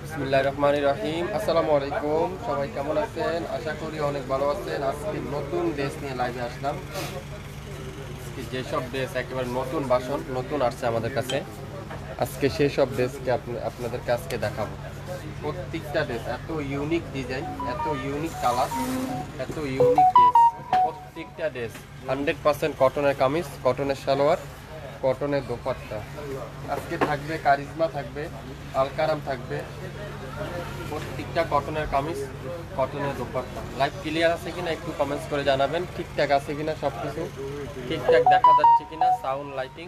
বিসমিল্লাহির রহমানির রহিম। আসসালামু আলাইকুম, সবাই কেমন আছেন? আশা করি অনেক ভালো আছেন। আজকে নতুন ড্রেস নিয়ে লাইভে আসলাম। যেসব ড্রেস একেবারে নতুন বাসন নতুন আসছে আমাদের কাছে, আজকে সেই সব ড্রেসকে আপনাদেরকে আজকে দেখাবো। প্রত্যেকটা ড্রেস এত ইউনিক ডিজাইন, এত ইউনিক কালার, এত ইউনিক ড্রেস। প্রত্যেকটা ড্রেস 100% কটনের কামিজ, কটনের সালোয়ার, কটনের দোপাট্টা। আজকে থাকবে কারিজমা, থাকবে আলকারাম, থাকবে প্রত্যেকটা কটনের কামিজ, কটনের দোপাট্টা। লাইভ ক্লিয়ার আছে কিনা একটু কমেন্টস করে জানাবেন। ঠিকঠাক আছে কিনা, সব কিছু ঠিকঠাক দেখা যাচ্ছে কিনা, সাউন্ড লাইটিং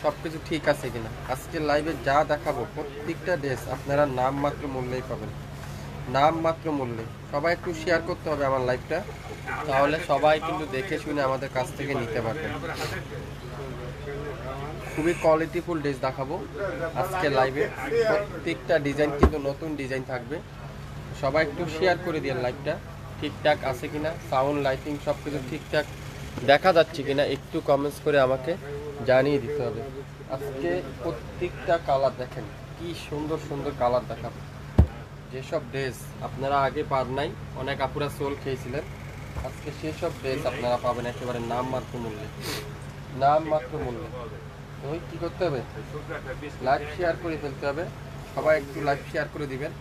সব কিছু ঠিক আছে কিনা। আজকের লাইভে যা দেখাবো প্রত্যেকটা ড্রেস আপনারা নামমাত্র মূল্যেই পাবেন, নামমাত্র মূল্যে। সবাই একটু শেয়ার করতে হবে আমার লাইভটা, তাহলে সবাই কিন্তু দেখে শুনে আমাদের কাছ থেকে নিতে পারবেন। খুবই কোয়ালিটিফুল ড্রেস দেখাবো আজকে লাইভে। প্রত্যেকটা ডিজাইন কিন্তু নতুন ডিজাইন থাকবে। সবাই একটু শেয়ার করে দিন লাইভটা, ঠিকঠাক আছে কিনা, সাউন্ড লাইটিং সব কিছু ঠিকঠাক দেখা যাচ্ছে কিনা একটু কমেন্টস করে আমাকে জানিয়ে দিতে হবে। আজকে প্রত্যেকটা কালার দেখেন, কি সুন্দর সুন্দর কালার দেখাবো। যেসব ড্রেস আপনারা আগে পার নাই, অনেক আপুরা সোল খেয়েছিলেন, আজকে সেসব ড্রেস আপনারা পাবেন একেবারে নামমাত্র মূল্যে, নামমাত্র মূল্যে। ওই কী করতে হবে, লাইভ শেয়ার করে ফেলতে হবে। সবাই একটু লাইভ শেয়ার করে দিবেন,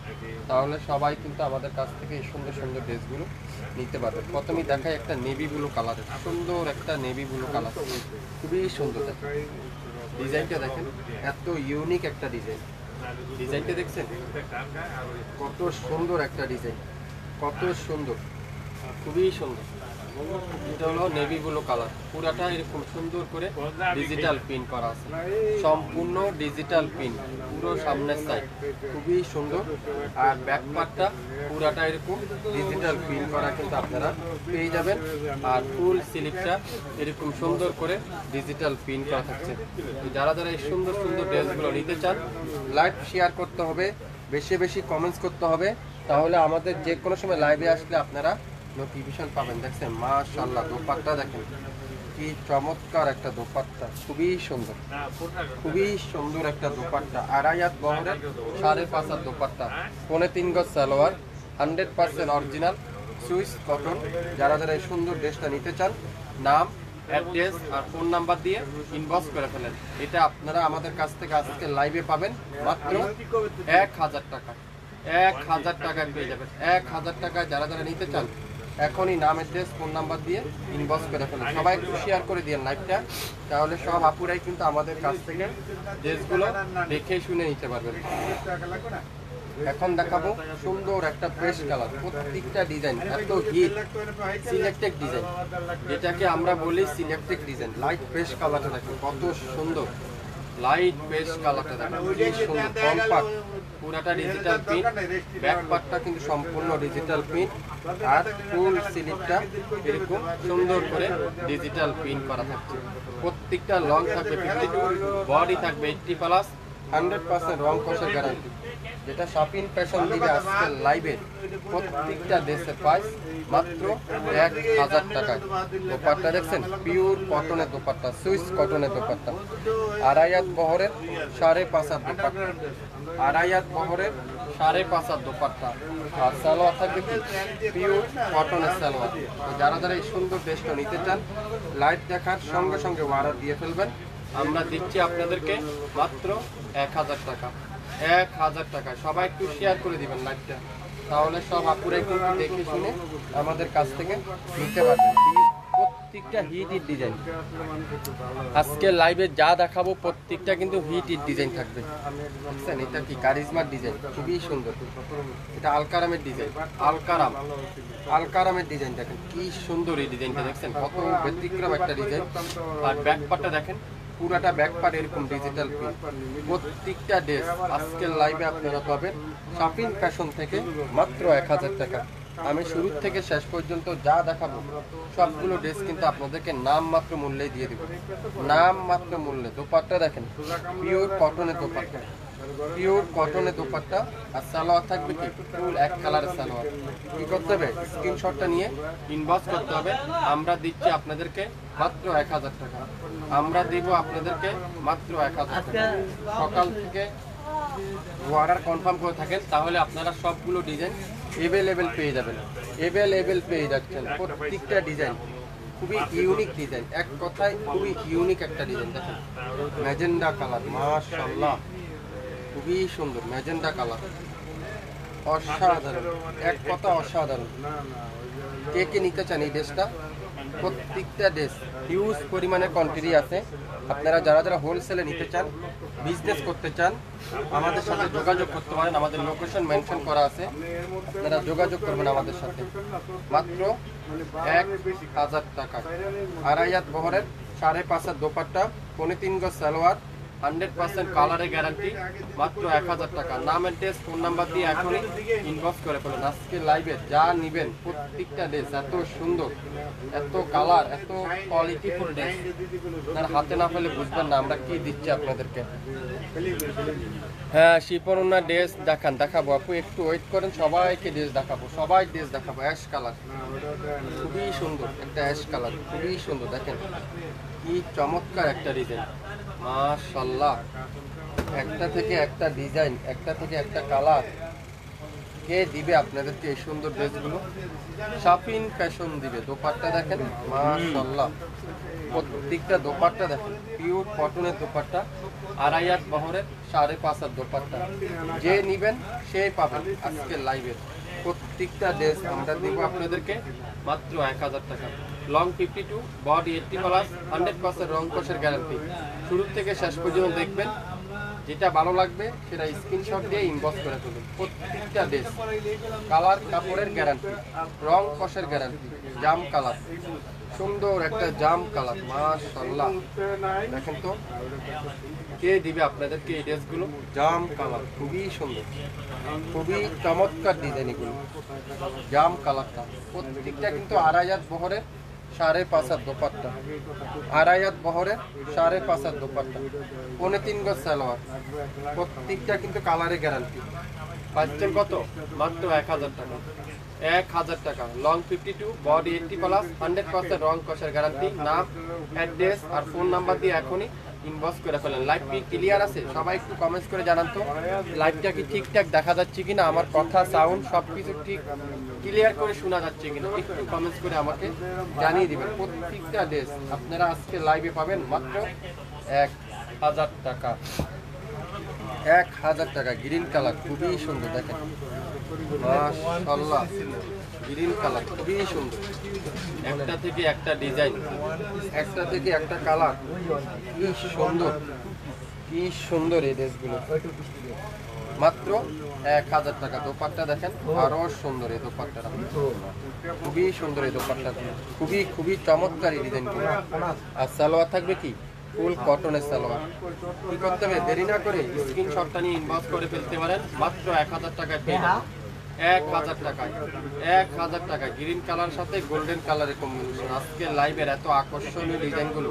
তাহলে সবাই কিন্তু আমাদের কাছ থেকে এই সুন্দর সুন্দর ড্রেসগুলো নিতে পারবে। প্রথমেই দেখাই একটা নেভি ব্লু কালারের, সুন্দর একটা নেভি ব্লু কালার, খুবই সুন্দর দেখেন ডিজাইনটা, দেখেন এত ইউনিক একটা ডিজাইন। ডিজাইনটা দেখছেন কত সুন্দর একটা ডিজাইন, কত সুন্দর, খুবই সুন্দর। এটা হলো নেভি ব্লু কালার, পুরাটা এরকম সুন্দর করে ডিজিটাল প্রিন্ট করা আছে, সম্পূর্ণ ডিজিটাল প্রিন্ট, পুরো সামনের সাইড খুবই সুন্দর। আর ব্যাক পার্টটা পুরাটা এরকম ডিজিটাল প্রিন্ট করা কিন্তু আপনারা পেয়ে যাবেন। আর ফুল স্লিভটা এরকম সুন্দর করে ডিজিটাল প্রিন্ট করা থাকছে। যারা যারা এই সুন্দর সুন্দর ড্রেসগুলো নিতে চান, লাইভ শেয়ার করতে হবে, বেশি বেশি কমেন্টস করতে হবে, তাহলে আমাদের যে কোনো সময় লাইভে আসলে আপনারা নোটিফিকেশন পাবেন। দেখছেন মাশাআল্লাহ, দোপাট্টা দেখেন কি চমৎকার একটা দোপাট্টা, খুবই সুন্দর, খুবই সুন্দর একটা দোপাট্টা। আড়াই হাত বহরের 5.5 হাত দোপাট্টা, 3.5 গজ সালোয়ার, 100% অরিজিনাল সুইস কটন। যারা যারা এই সুন্দর ড্রেসটা নিতে চান, নাম, অ্যাড্রেস আর ফোন নাম্বার দিয়ে ইনবক্স করে ফেলেন। এটা আপনারা আমাদের কাছ থেকে আজকে লাইভে পাবেন মাত্র 1000 টাকা, 1000 টাকায় পেয়ে যাবেন। 1000 টাকায় যারা যারা নিতে চান এখনই নাম, অ্যাড্রেস, ফোন নাম্বার দিয়ে ইনবক্স করে ফেলেন। সবাই একটু শেয়ার করে দিন লাইভটা, তাহলে সব আপুরাই কিন্তু আমাদের কাছ থেকে ড্রেসগুলো দেখে শুনে নিতে পারবেন। এখন দেখাবো সুন্দর একটা ফ্রেশ কালার, প্রত্যেকটা ডিজাইন এত হিট, সিলেক্টেড ডিজাইন, যেটাকে আমরা বলি সিলেক্টেড ডিজাইন। লাইট ফ্রেশ কালারটা দেখেন কত সুন্দর, লাইট ফ্রেশ কালারটা দেখেন কি সুন্দর। ফ্রন্ট পার্ট পুরাটা ডিজিটাল প্রিন্ট, ব্যাক পার্টটা কিন্তু সম্পূর্ণ ডিজিটাল প্রিন্ট, আর ফুল স্লিভটা এরকম সুন্দর করে ডিজিটাল প্রিন্ট করা থাকছে। প্রত্যেকটা লং থাকবে 52, বডি থাকবে 80+, 100% রং কষের গ্যারান্টি। যেটা শপিং ফ্যাশন দিকে আজকে লাইভে প্রত্যেকটা ড্রেসের প্রাইস মাত্র 1000 টাকায়। দোপাট্টা দেখছেন পিওর কটনের দোপাট্টা, সুইস কটনের দোপাট্টা, আড়াই হাত বহরের 5.5 হাত দোপাট্টা, আড়াই হাত বহরের 5.5 হাত দোপাট্টা। আর সালোয়ার থাকবে কি পিওর কটনের সালোয়ার। তো যারা যারা এই সুন্দর ড্রেসটা নিতে চান, লাইভ দেখার সঙ্গে সঙ্গে অর্ডার দিয়ে ফেলবেন। আমরা দিচ্ছি আপনাদেরকে মাত্র 1000 টাকা, 1000 টাকায়। সবাই একটু শেয়ার করে দিবেন লাইভটা, তাহলে সব আপুরাই কিন্তু দেখে শুনে আমাদের কাছ থেকে নিতে পারবেন। প্রত্যেকটা হিট ডিজাইন আজকে লাইভে যা দেখাবো প্রত্যেকটা কিন্তু হিট ডিজাইন থাকবে। বুঝছেন এটা কি কারিজমার ডিজাইন, খুবই সুন্দর। এটা আলকারামের ডিজাইন, আলকারাম, আলকারামের ডিজাইন দেখেন কি সুন্দর। এই ডিজাইনটা দেখছেন কত ব্যতিক্রম একটা ডিজাইন। আর ব্যাক পার্টটা দেখেন পুরাটা ব্যাক পার্ট এরকম ডিজিটাল প্রিন্ট। প্রত্যেকটা ড্রেস আজকের লাইভে আপনারা পাবেন শপিং ফ্যাশন থেকে মাত্র 1000 টাকা। আমি শুরু থেকে শেষ পর্যন্ত যা দেখাবো সবগুলো ড্রেস কিন্তু আপনাদেরকে নামমাত্র মূল্যে দিয়ে দিব, নামমাত্র মূল্যে। দোপাট্টা দেখেন পিওর কটনের দোপাট্টা, পিওর কটনের দোপাট্টা। আর সালোয়ার থাকবে কি ফুল এক কালারের সালোয়ার। কি করতে হবে, স্ক্রিনশটটা নিয়ে ইনবক্স করতে হবে। আমরা দিচ্ছি আপনাদেরকে মাত্র 1000 টাকা। আমরা দিব আপনাদেরকে মাত্র 1000 টাকা। সকাল থেকে অর্ডার কনফার্ম করে থাকেন তাহলে আপনারা সবগুলো ডিজাইন এভেলেবেল পেয়ে যাবেন। এভেলেবেল পেয়ে যাচ্ছেন। প্রত্যেকটা ডিজাইন খুবই ইউনিক ডিজাইন, এক কথায় খুবই ইউনিক একটা ডিজাইন। দেখেন ম্যাজেন্ডা কালার, মাশাআল্লাহ খুবই সুন্দর ম্যাজেন্ডা কালার, অসাধারণ, এক কথা অসাধারণ। কে কে নিতে চান এই ড্রেসটা? প্রত্যেকটা ড্রেস হিউজ পরিমাণে কোয়ান্টিটি আছে। আপনারা যারা যারা হোলসেলে নিতে চান, বিজনেস করতে চান, আমাদের সাথে যোগাযোগ করতে পারেন। আমাদের লোকেশন মেনশন করা আছে, আপনারা যোগাযোগ করবেন আমাদের সাথে। মাত্র 1000 টাকা। আড়াই হাত বহরের 5.5 দোপাট্টা, 3.5 গজ সালোয়ার, 100% কালারের গ্যারান্টি, মাত্র 1000 টাকা। নাম অ্যাড্রেস ফোন নাম্বার দিয়ে এখনই ইনবক্স করে ফেলুন। আজকে লাইভে যা নেবেন প্রত্যেকটা ড্রেস এত সুন্দর, এত কালার, এত কোয়ালিটিফুল ড্রেস, তার হাতে না পেলে বুঝবেন না আমরা কি দিচ্ছি আপনাদেরকে। হ্যাঁ শিপন ওনার ড্রেস দেখাবো আপু, একটু ওয়েট করেন। সবাইকে ড্রেস দেখাবো, সবাই ড্রেস দেখাবো। অ্যাশ কালার খুবই সুন্দর একটা অ্যাশ কালার, খুবই সুন্দর। দেখেন কি চমৎকার একটা ডিজাইন, মাশাআল্লাহ। একটা থেকে একটা ডিজাইন, একটা থেকে একটা কালার। কে দিবে আপনাদেরকে এই সুন্দর ড্রেসগুলো? শাপিন ফ্যাশন দিবে। দোপাট্টা দেখেন মাশাআল্লাহ, প্রত্যেকটা দোপাট্টা দেখেন পিওর কটনের দোপাট্টা, আড়াই হাত বহরের 5.5 দোপাট্টা। যে নিবেন সেই পাবেন। আজকে লাইভে প্রত্যেকটা ড্রেস আমরা দিব আপনাদেরকে মাত্র 1000 টাকা। লং 52, বডি 80+, 100% রং কষের গ্যারান্টি। শুরু থেকে শেষ পর্যন্ত দেখবেন, যেটা ভালো লাগবে সেটা স্ক্রিনশট দিয়ে ইনবক্স করে ফেলুন। প্রত্যেকটা ড্রেস কালার কাপড়ের গ্যারান্টি, রং কষের গ্যারান্টি। জাম কালার, সুন্দর একটা জাম কালার, মাশাআল্লাহ। দেখেন তো কে দিবে আপনাদেরকে এই ড্রেসগুলো? জাম কালার খুবই সুন্দর, খুবই চমৎকার ডিজাইন এগুলো। জাম কালারটা প্রত্যেকটা কিন্তু আড়াই হাত বহরের 5.5 দোপাট্টা, আড়াই হাত বহরের 5.5 দোপাট্টা, 3.5 গজ সালোয়ার। প্রত্যেকটা কিন্তু কালারের গ্যারান্টি। পাচ্ছেন কত? মাত্র 1000 টাকা। 1000 টাকা। লং 52, বডি 80+, 100% রং কষার গ্যারান্টি। নাম অ্যাড্রেস আর ফোন নাম্বার দিয়ে এখনই ইনবক্স করে ফেলেন। লাইভ কি ক্লিয়ার আছে? সবাই একটু কমেন্টস করে জানান তো লাইভটা কি ঠিকঠাক দেখা যাচ্ছে কিনা, আমার কথা সাউন্ড সব কিছু ঠিক ক্লিয়ার করে শোনা যাচ্ছে কিনা, একটু কমেন্টস করে আমাকে জানিয়ে দিবেন। প্রত্যেকটা ড্রেস আপনারা আজকে লাইভে পাবেন মাত্র 1000 টাকা। 1000 টাকা। গ্রিন কালার খুবই সুন্দর, দেখেন মাশাআল্লাহ, গ্রিন কালার খুবই সুন্দর। একটা থেকে একটা ডিজাইন, একটা থেকে একটা কালার, কি সুন্দর, কি সুন্দর এই ড্রেসগুলো। মাত্র 1000 টাকা। দোপাট্টা দেখেন আরো সুন্দর, এই দোপাট্টাটা খুবই সুন্দর। এই দোপাট্টা খুবই খুবই চমৎকার এই ডিজাইনগুলো। আর সালোয়ার থাকবে কি ফুল কটনের সালোয়ার। কি করতে হবে, দেরি না করে স্ক্রিনশটটা নিয়ে ইনবক্স করে ফেলতে পারেন। মাত্র 1000 টাকায় পেয়ে যাবেন। 1000 টাকায়, 1000 টাকা। গ্রিন কালার সাথে গোল্ডেন কালারের কম্বিনেশন। আজকে লাইভের এত আকর্ষণীয় ডিজাইনগুলো,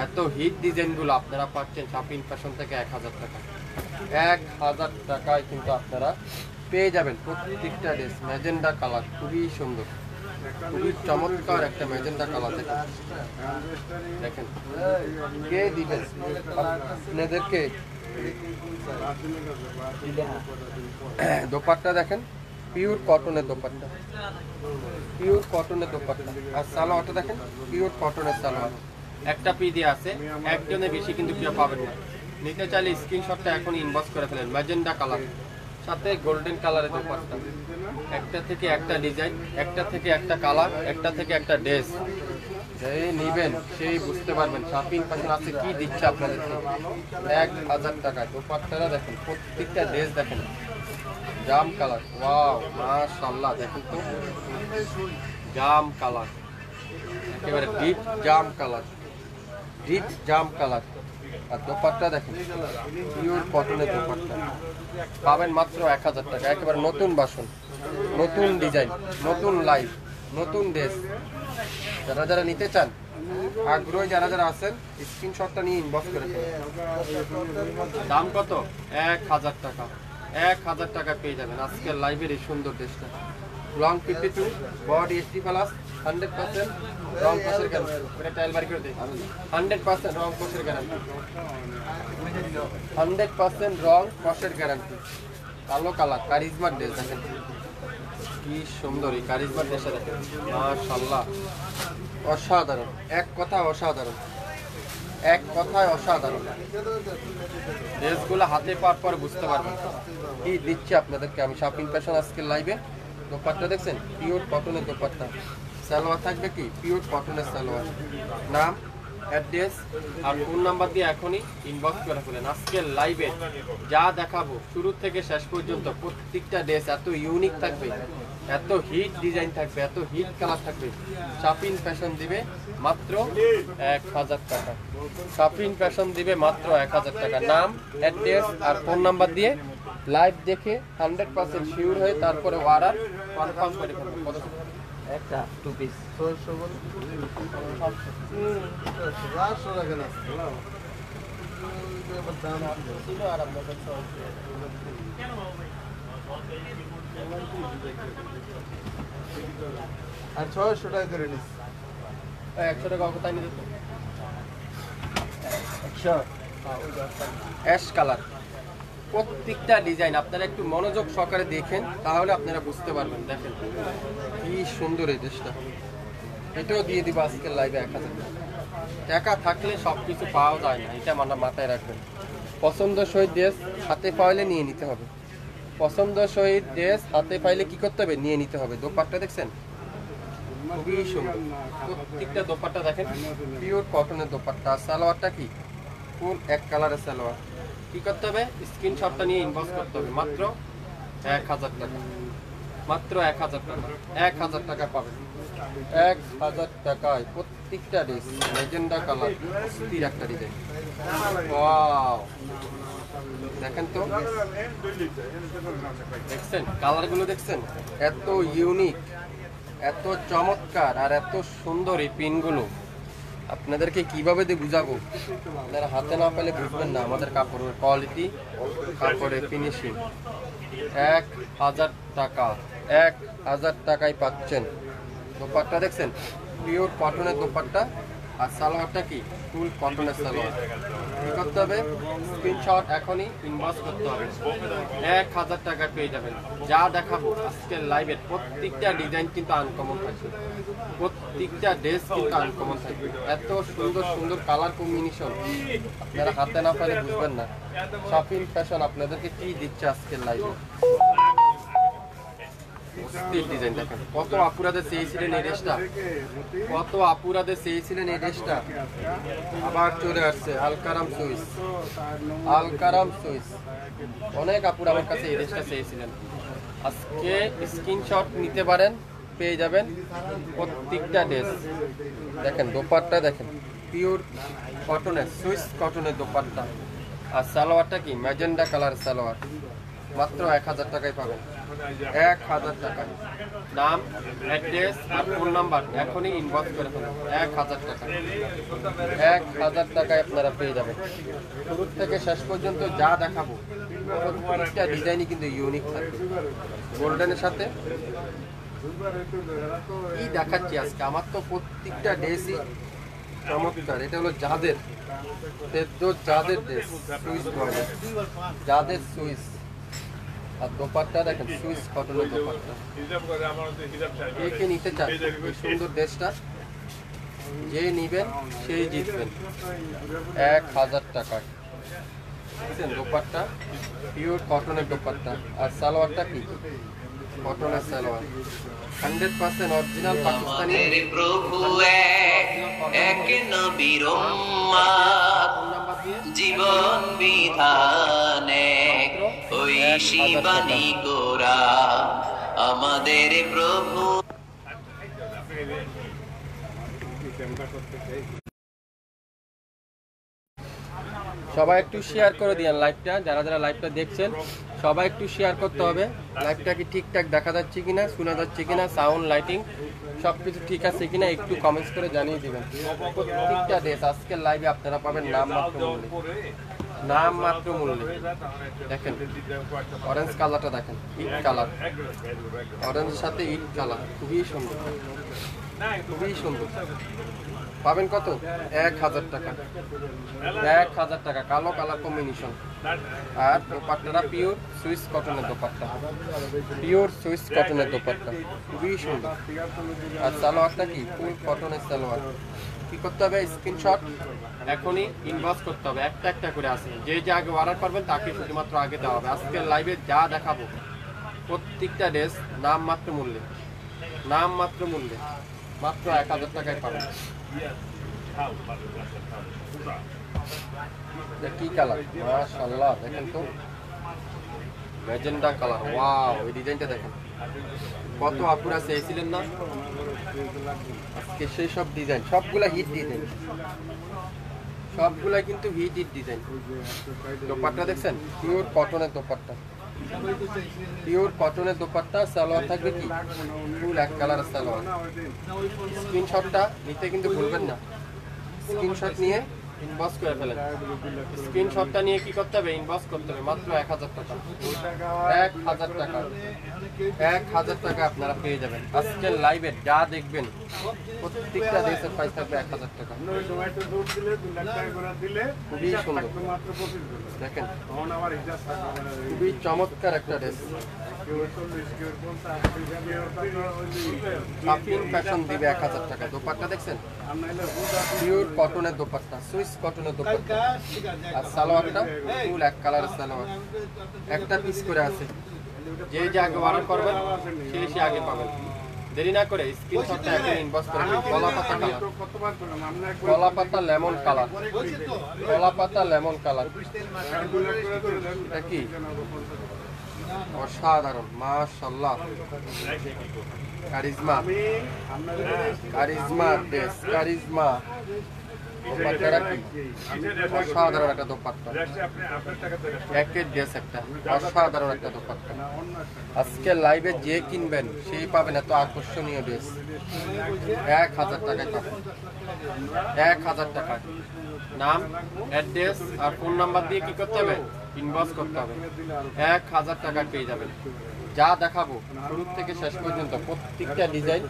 এত হিট ডিজাইনগুলো আপনারা পাচ্ছেন শাপিন ফ্যাশন থেকে 1000 টাকা। 1000 টাকায় কিন্তু আপনারা পেয়ে যাবেন প্রত্যেকটা ড্রেস। ম্যাজেন্ডা কালার খুবই সুন্দর, খুবই চমৎকার একটা ম্যাজেন্ডা কালার। দেখেন কে দিবেন আপনাদেরকে? দোপাট্টা দেখেন পিওর কটনের দোপাট্টা, পিওর কটনের দোপাট্টা। আর সালোয়ারটা দেখেন পিওর কটনের সালোয়ার। একটা পি দিয়ে আছে, একজনে বেশি কিন্তু কেউ পাবেন না। নিতে চাইলে স্ক্রিনশটটা এখন ইনবক্স করে ফেলেন। ম্যাজেন্ডা কালার সাথে গোল্ডেন কালারের দোপাট্টা। একটা থেকে একটা ডিজাইন, একটা থেকে একটা কালার, একটা থেকে একটা ড্রেস। যেই নিবেন সেই বুঝতে পারবেন শাপিন ফ্যাশন আছে কি দিচ্ছে আপনাদেরকে। 1000 টাকায় দোপাট্টাটা দেখেন, প্রত্যেকটা ড্রেস দেখেন জাম কালার। ওয়াও মাশাআল্লাহ, দেখেন তো জাম কালার, একেবারে ডিপ জাম কালার, ডিপ জাম কালার। আর দোপাট্টা দেখেন পিওর কটনের দোপাট্টা পাবেন মাত্র 1000 টাকা। একেবারে নতুন বাসন, নতুন ডিজাইন, নতুন লাইফ, নতুন ড্রেস। যারা যারা নিতে চান, আগ্রহী যারা যারা আছেন, স্ক্রিনশটটা নিয়ে ইনবক্স করে ফেলুন। দাম কত? 1000 টাকা। 1000 টাকা পেয়ে যাবেন আজকের লাইভের এই সুন্দর ড্রেসটা। লং 52, বডি 80+, 100% রং কষের গ্যারান্টি। এটা টাইল বাড়ি করে দেই। 100% রং কষের গ্যারান্টি। 100% রং কষের গ্যারান্টি। কালো কালার কারিজমার ড্রেস দেখেন কি সুন্দর, এই কারিজমার ড্রেসটা দেখেন মাশাআল্লাহ, অসাধারণ। এক কথা অসাধারণ, এক কথায় অসাধারণ। ড্রেসগুলো হাতে পাওয়ার পর বুঝতে পারবেন কি দিচ্ছি আপনাদেরকে আমি। শপিং ফ্যাশন আজকের লাইভে। দোপাট্টা দেখছেন, পিওর কটনের দোপাট্টা। সালোয়ার থাকবে কি পিওর কটনের সালোয়ার। নাম, অ্যাড্রেস আর ফোন নাম্বার দিয়ে এখনই ইনবক্স করে ফেলেন। আজকের লাইভে যা দেখাবো শুরু থেকে শেষ পর্যন্ত প্রত্যেকটা ড্রেস এত ইউনিক থাকবে, এত হিট ডিজাইন থাকবে, এত হিট কালার থাকবে। শপিং ফ্যাশন দিবে মাত্র 1000 টাকা। শপিং ফ্যাশন দিবে মাত্র 1000 টাকা। নাম, অ্যাড্রেস আর ফোন নাম্বার দিয়ে লাইভ দেখে 100% শিওর হয়ে তারপরে অর্ডার কনফার্ম করে ফেলবেন। কত একটা 2 পিস 600 টাকা করে নিস। 100 টাকা কোথায় নিতে? 100 অ্যাশ কালার। প্রত্যেকটা ডিজাইন আপনারা একটু মনোযোগ সহকারে দেখেন, তাহলে আপনারা বুঝতে পারবেন। দেখেন কি সুন্দর এই ড্রেসটা। এটাও দিয়ে দিব আজকের লাইভে 1000 টাকা। টাকা থাকলে সব কিছু পাওয়া যায় না, এটা মাথায় রাখবেন। পছন্দসই ড্রেস হাতে পাইলে নিয়ে নিতে হবে। পছন্দসই ড্রেস হাতে পাইলে কি করতে হবে? নিয়ে নিতে হবে। দোপাট্টা দেখছেন খুবই সুন্দর। প্রত্যেকটা দোপাট্টা দেখেন পিওর কটনের দোপাট্টা। সালোয়ারটা কি ফুল এক কালারের সালোয়ার। কি করতে হবে? স্ক্রিনশটটা নিয়ে ইনবক্স করতে হবে। মাত্র 1000 টাকা। মাত্র 1000 টাকা। 1000 টাকা পাবেন। 1000 টাকায় প্রত্যেকটা ড্রেস লেজেন্ডা কালার, অস্থির একটা ডিজাইন। ওয়াও, দেখেন তো, দেখছেন কালারগুলো দেখছেন এত ইউনিক, এত চমৎকার আর এত সুন্দর এই পিনগুলো। আপনাদেরকে কিভাবে দিয়ে বুঝাবো, আপনারা হাতে না পেলে বুঝবেন না আমাদের কাপড়ের কোয়ালিটি, কাপড়ের ফিনিশিং। 1000 টাকা। 1000 টাকায় পাচ্ছেন। দোপাট্টা দেখছেন পিওর কটনের দোপাট্টা আর সালোয়ারটা কি ফুল কটনের সালোয়ার। কি করতে হবে? স্ক্রিনশট এখনই ইনবক্স করতে হবে। 1000 টাকা পেয়ে যাবেন। যা দেখাবো আজকের লাইভের প্রত্যেকটা ডিজাইন কিন্তু আনকমন থাকবে, প্রত্যেকটা ড্রেস কিন্তু আনকমন থাকবে। এত সুন্দর সুন্দর কালার কম্বিনেশন আপনারা হাতে না পেলে বুঝবেন না। শপিং ফ্যাশন আপনাদেরকে কি দিচ্ছে আজকের লাইভে। ডিজাইন দেখেন, কত আপুরাদের চেয়েছিলেন এই ড্রেসটা, কত আপুরাদের চেয়েছিলেন এই ড্রেসটা। আবার চলে আসছে আলকারাম সুইস। আলকারাম সুইস অনেক আপুরা আমার কাছে এই ড্রেসটা চেয়েছিলেন। আজকে স্ক্রিনশট নিতে পারেন, পেয়ে যাবেন প্রত্যেকটা ড্রেস। দেখেন দোপাট্টা দেখেন পিওর কটনের, সুইস কটনের দোপাট্টা। আর সালোয়ারটা কি ম্যাজেন্ডা কালার সালোয়ার। মাত্র 1000 টাকায় পাবেন। 1000 টাকায়। নাম, অ্যাড্রেস আর ফোন নাম্বার এখনই ইনবক্স করে ফেলুন। 1000 টাকা। 1000 টাকায় আপনারা পেয়ে যাবেন। শুরু থেকে শেষ পর্যন্ত যা দেখাবো প্রত্যেকটা ডিজাইনই কিন্তু ইউনিক থাকবে। গোল্ডেনের সাথে কি দেখাচ্ছি আজকে, আমার তো প্রত্যেকটা ড্রেসই চমৎকার। এটা হলো যাদের যাদের ড্রেস সুইস বলে, যাদের সুইস। আর দোপাট্টা দেখেন সুইস কটনের দোপাট্টা। কে নিতে চান এই সুন্দর ড্রেসটা, যে নিবেন সেই জিতবেন। 1000 টাকায় দেখছেন দোপাট্টা পিওর কটনের দোপাট্টা। আর সালোয়ারটা কি কটনের সালোয়ার। 100% অরিজিনাল পাকিস্তানি। প্রভু এক নবীর উম্মত, জীবন বিধানে ওই শিবানী গোরা আমাদের প্রভু। সবাই একটু শেয়ার করে দিন লাইভটা, যারা যারা লাইভটা দেখছেন সবাই একটু শেয়ার করতে হবে। লাইভটা কি ঠিকঠাক দেখা যাচ্ছে কিনা, শোনা যাচ্ছে কিনা, সাউন্ড লাইটিং সব কিছু ঠিক আছে কিনা একটু কমেন্টস করে জানিয়ে দিবেন। প্রত্যেকটা ড্রেস আজকের লাইভে আপনারা পাবেন নামমাত্র মূল্যে, নামমাত্র মূল্যে। দেখেন অরেঞ্জ কালারটা দেখেন, ইট কালার, অরেঞ্জের সাথে ইট কালার, খুবই সুন্দর, খুবই সুন্দর। পাবেন কত? 1000 টাকা, 1000 টাকা, কালো কালার কম্বিনেশন। আর দোপাট্টাটা পিওর সুইস কটনের দোপাট্টা, পিওর সুইস কটনের দোপাট্টা, খুবই সুন্দর। আর সালোয়ারটা কি ফুল কটনের সালোয়ার। কি করতে হবে? স্ক্রিনশট এখনই ইনবক্স করতে হবে, একটা একটা করে আসে। যে যে আগে অর্ডার করবেন তাকে শুধুমাত্র আগে দেওয়া হবে। আজকের লাইভে যা দেখাবো প্রত্যেকটা ড্রেস নামমাত্র মূল্যে, নামমাত্র মূল্যে, মাত্র 1000 টাকায় পাবেন। কি কালার, মাশাআল্লাহ, দেখেন তো ম্যাজেন্টা কালার, ওয়াও! এই ডিজাইনটা দেখেন, কত আপুরা চেয়েছিলেন না? আজকে সেই সব ডিজাইন, সবগুলা হিট ডিজাইন, সবগুলা কিন্তু হিট ডিজাইন। দোপাট্টা দেখছেন, পিওর কটনের দোপাট্টা, পিওর কটনের দোপাট্টা। সালোয়ার থাকবে কি ফুল এক কালারের সালোয়ার। স্ক্রিনশটটা নিতে কিন্তু ভুলবেন না, স্ক্রিনশট নিয়ে ইনবক্স করে ফেলেন। স্ক্রিনশটটা নিয়ে কি করতে হবে? ইনবক্স করতে হবে। মাত্র 1000 টাকা, 1000 টাকা, 1000 টাকা আপনারা পেয়ে যাবেন। আজকের লাইভে যা দেখবেন প্রত্যেকটা ড্রেসের প্রাইস থাকবে 1000 টাকা। খুবই সুন্দর, দেখেন খুবই চমৎকার একটা ড্রেস। শাপিং ফ্যাশন দিবে 1000 টাকা। দোপাট্টা দেখছেন, পিওর কটনের দোপাট্টা, সুইস কটনের দোপাট্টা। আর সালোয়ারটা ফুল এক কালারের সালোয়ার, একটা পিস করে আছে। যে যে আগে অর্ডার করবেন সে আগে পাবেন। দেরি না করে স্ক্রিনশটটা এখন ইনবক্স করে দিন। কলাপাতা কালার, কলাপাতা লেমন কালার, কলাপাতা লেমন কালার। এটা কি অসাধারণ, মাশাআল্লাহ, কারিজমা, কারিজমা ড্রেস, কারিজমা। দোপাট্টাটা কি অসাধারণ একটা দোপাট্টা, একের ড্রেস একটা অসাধারণ একটা দোপাট্টা। আজকে লাইভে যে কিনবেন সেই পাবেন এত আকর্ষণীয় ড্রেস। 1000 টাকায় পাবেন, 1000 টাকায়। নাম, অ্যাড্রেস আর ফোন নাম্বার দিয়ে কি করতে হবে? ইনবক্স করতে হবে। 1000 টাকা পেয়ে যাবেন। যা দেখাবো শুরু থেকে শেষ পর্যন্ত প্রত্যেকটা ডিজাইন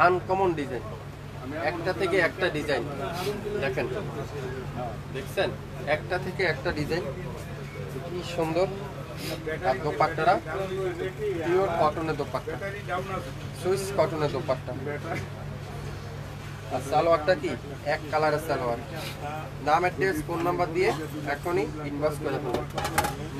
আনকমন ডিজাইন, একটা থেকে একটা ডিজাইন। দেখেন, দেখছেন, একটা থেকে একটা ডিজাইন, কি সুন্দর। আর দোপাট্টাটা পিওর কটনের দোপাট্টা, সুইস কটনের দোপাট্টা। আর সালোয়ারটা কি এক কালারের সালোয়ার। নাম, অ্যাড্রেস, ফোন নাম্বার দিয়ে এখনই ইনবক্স করে দেবো।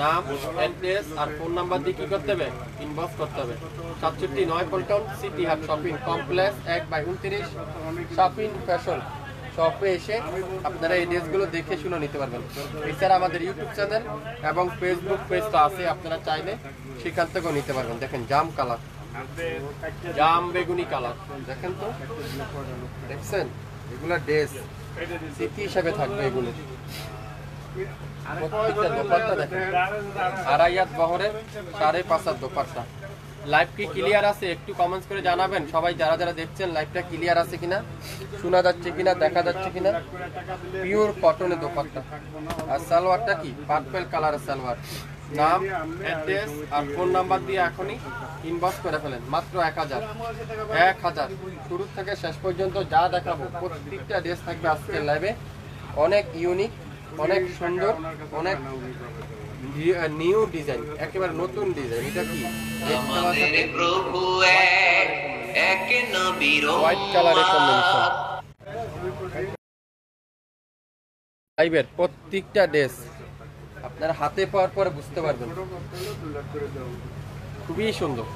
নাম, অ্যাড্রেস আর ফোন নাম্বার দিয়ে কি করতে হবে? ইনবক্স করতে হবে। 67 পল্টন সিটি হাট শপিং কমপ্লেক্স 1/29 শপিং ফ্যাশন শপে এসে আপনারা এই ড্রেসগুলো দেখে শুনে নিতে পারবেন। এছাড়া আমাদের ইউটিউব চ্যানেল এবং ফেসবুক পেজটা আছে, আপনারা চাইলে সেখান থেকেও নিতে পারবেন। দেখেন জাম কালার, জাম বেগুনি কালার, দেখেন তো, দেখছেন? এগুলা ড্রেস স্মৃতি হিসাবে থাকবে এগুলো। প্রত্যেকটা দোপাট্টা দেখেন, 2.5 বহরের 5.5 দোপাট্টা। লাইভ কি ক্লিয়ার আছে? একটু কমেন্টস করে জানাবেন সবাই, যারা যারা দেখছেন লাইভটা ক্লিয়ার আছে কিনা, শোনা যাচ্ছে কিনা, দেখা যাচ্ছে কিনা। পিওর কটনের দোপাট্টা। আর সালোয়ারটা কি পার্পল কালারের সালোয়ার। নাম, অ্যাড্রেস আর ফোন নাম্বার দিয়ে এখনই ইনবক্স করে ফেলেন। মাত্র 1000, 1000। শুরু থেকে শেষ পর্যন্ত যা দেখাবো প্রত্যেকটা ড্রেস থাকবে আজকের লাইভে অনেক ইউনিক, অনেক সুন্দর, অনেক নিউ ডিজাইন, একেবারে নতুন ডিজাইন। এটা কি আমাদের প্রভু এক নবীর হোয়াইট কালারের কম্বিনেশন। লাইভের প্রত্যেকটা ড্রেস আপনারা হাতে পাওয়ার পরে বুঝতে পারবেন, খুবই সুন্দর।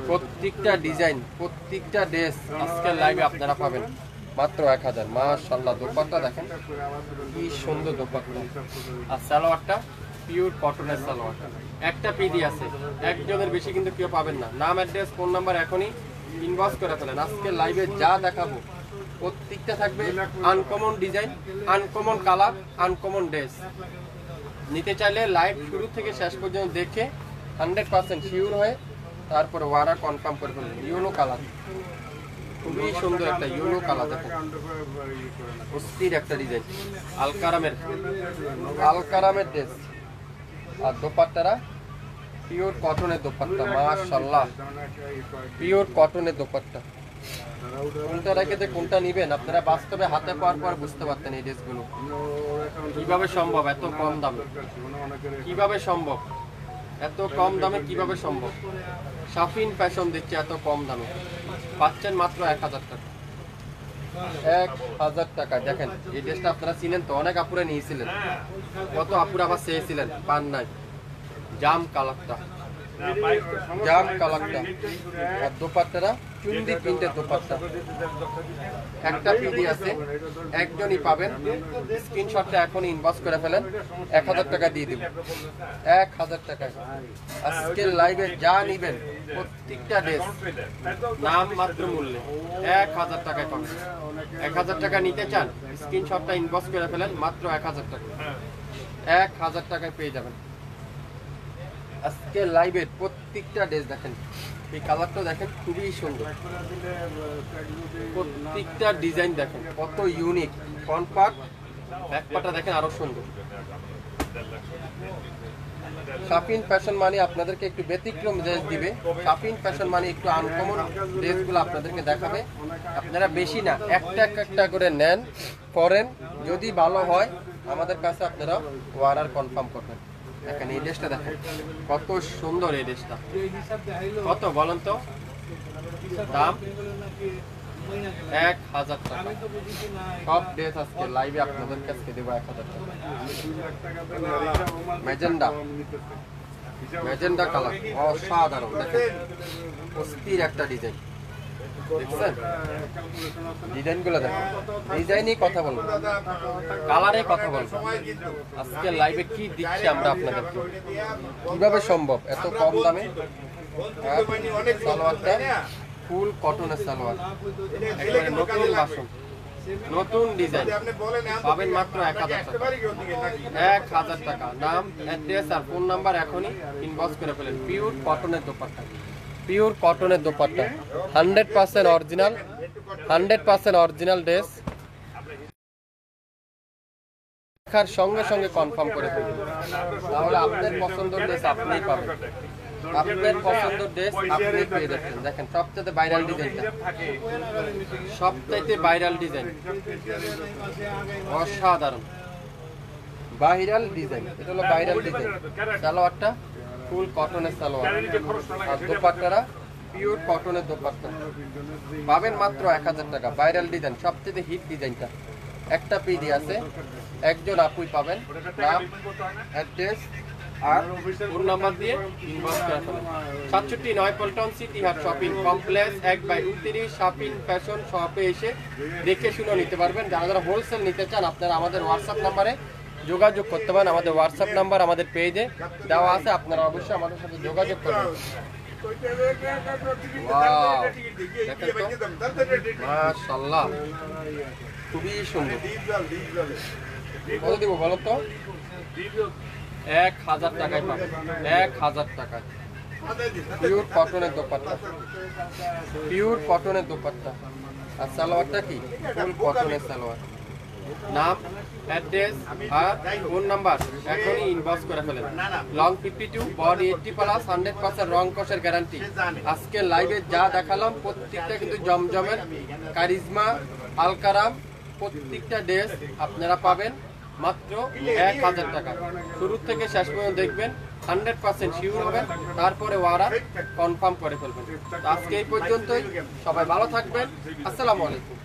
প্রত্যেকটা ডিজাইন, প্রত্যেকটা ড্রেস আজকের লাইভে আপনারা পাবেন মাত্র 1000। মাশাআল্লাহ, দোপাট্টা দেখেন কি সুন্দর দোপাট্টা। আর সালোয়ারটা পিওর কটনের সালোয়ার, একটা পিডি আছে, একজনের বেশি কিন্তু কেউ পাবেন না। নাম, অ্যাড্রেস, ফোন নাম্বার এখনই ইনবক্স করে ফেলেন। আজকে লাইভে যা দেখাবো প্রত্যেকটা থাকবে uncommon design, uncommon colour, uncommon dress. নিতে চাইলে লাইভ শুরু থেকে শেষ পর্যন্ত দেখে 100% শিওর হয়ে তারপরে ওয়ারা কনফার্ম করে ফেলবেন। ইয়েলো কালার, খুবই সুন্দর একটা ইয়েলো কালার, দেখেন অস্থির একটা ডিজাইন। আলকারামের ড্রেস। আর দোপাট্টারা পিওর কটনের দোপাট্টা, মাশাআল্লাহ পিওর কটনের দোপাট্টা। কোনটা রেখে যে কোনটা নিবেন আপনারা বাস্তবে হাতে পাওয়ার পর বুঝতে পারতেন এই ড্রেসগুলো কিভাবে সম্ভব এত কম দামে, কিভাবে সম্ভব এত কম দামে, কিভাবে সম্ভব। শাফিন ফ্যাশন দিচ্ছে এত কম দামে, পাচ্ছেন মাত্র 1000 টাকা। 1000 টাকা। দেখেন এই ড্রেসটা আপনারা চিনেন তো, অনেক আপুরা নিয়েছিলেন, কত আপুরা আবার চেয়েছিলেন, পান নাই। জাম কালারটা, জাম কালারটা। আর দোপাট্টারা চুন্দি প্রিন্টের দোপাট্টা, একটা পিডি আছে, একজনই পাবেন। স্ক্রিনশটটা এখনই ইনবক্স করে ফেলেন, 1000 টাকা দিয়ে দিব। 1000 টাকায় আজকের লাইভে যা নিবেন প্রত্যেকটা ড্রেস নাম মাত্র মূল্যে 1000 টাকায় পাবেন। 1000 টাকা নিতে চান স্ক্রিনশটটা ইনবক্স করে ফেলেন, মাত্র 1000 টাকা। 1000 টাকায় পেয়ে যাবেন। আজকে লাইভের প্রত্যেকটা ড্রেস দেখেন, এই কালারটা দেখেন খুবই সুন্দর, প্রত্যেকটা ডিজাইন দেখেন কত ইউনিক। ফ্রন্ট পার্ট, ব্যাক পার্টটা দেখেন আরো সুন্দর। শাফিন ফ্যাশন মানে আপনাদেরকে একটু ব্যতিক্রম ড্রেস দিবে। শাফিন ফ্যাশন মানে একটু আনকমন ড্রেসগুলো আপনাদেরকে দেখাবে। আপনারা বেশি না, একটা করে নেন, পরেন, যদি ভালো হয় আমাদের কাছে আপনারা অর্ডার কনফার্ম করবেন। দেখেন এই ড্রেসটা দেখেন কত সুন্দর। এই ড্রেসটা কত বলেন তো? দাম 1000 টাকা। সব ড্রেস আজকে লাইভে আপনাদের কাছে দেবো 1000 টাকা। ম্যাজেন্ডা কালার, অসাধারণ। দেখেন অস্থির একটা ডিজাইন, দেখছেন ডিজাইনগুলো? দেখেন ডিজাইনই কথা বলবো, কালারে কথা বলবো। আজকে লাইভে কি দিচ্ছি আমরা আপনাদেরকে, কিভাবে সম্ভব এত কম দামে। আর সালোয়ারটা ফুল কটনের সালোয়ার, একেবারে নতুন বাসন, নতুন ডিজাইন, পাবেন মাত্র 1000 টাকা। 1000 টাকা। নাম, অ্যাড্রেস আর ফোন নাম্বার এখনই ইনবক্স করে ফেলেন। পিওর কটনের দোপাট্টা, পিওর কটনের দোপাট্টা, 100% অরিজিনাল, 100% অরিজিনাল ড্রেস। দেখার সঙ্গে সঙ্গে কনফার্ম করে ফেলবেন, তাহলে আপনার পছন্দের ড্রেস আপনিই পাবেন। আপনার পছন্দের ড্রেস আপনি পেয়ে যাচ্ছেন। দেখেন সবচেয়ে ভাইরাল ডিজাইনটা, সবচাইতে ভাইরাল ডিজাইন, অসাধারণ ভাইরাল ডিজাইন। এটা হলো ভাইরাল ডিজাইন। সালোয়ারটা ফুল কটনের সালোয়ার, আর দোপাট্টারা পিওর কটনের দোপাট্টা, পাবেন মাত্র 1000 টাকা। ভাইরাল ডিজাইন, সবচেয়ে হিট ডিজাইনটা। একটা পিডি আছে, একজন আপুই পাবেন। নাম, অ্যাড্রেস আর ফোন নাম্বার দিয়ে ইনবক্স করে ফেলেন। 67 পল্টন সিটি হাট শপিং কমপ্লেক্স 1/29 শাফিন ফ্যাশন শপে এসে দেখে শুনে নিতে পারবেন। যারা যারা হোলসেল নিতে চান আপনারা আমাদের হোয়াটসঅ্যাপ নাম্বারে যোগাযোগ করতে পারেন। আমাদের হোয়াটসঅ্যাপ নাম্বার আমাদের পেজে দেওয়া আছে, আপনারা অবশ্যই আমাদের সাথে যোগাযোগ করবেন। ওয়াও, দেখেন তো মাশাআল্লাহ, খুবই সুন্দর। কত দিব বলো তো? 1000 টাকায় পাবেন। 1000 টাকায় পিওর কটনের দোপাট্টা, পিওর কটনের দোপাট্টা। আর সালোয়ারটা কি? ফুল কটনের সালোয়ার। নাম, অ্যাড্রেস আর ফোন নাম্বার এখনই ইনবক্স করে ফেলেন। লং 52, বডি 80+, 100% রং কষের গ্যারান্টি। আজকে লাইভে যা দেখালাম প্রত্যেকটা কিন্তু জমজমের, কারিজমা, আলকারাম, প্রত্যেকটা ড্রেস আপনারা পাবেন মাত্র 1000 টাকা। শুরু থেকে শেষ পর্যন্ত দেখবেন, 100% শিওর হবেন, তারপরে ওয়ারা কনফার্ম করে ফেলবেন। তো আজকে এই পর্যন্তই, সবাই ভালো থাকবেন। আসসালামু আলাইকুম।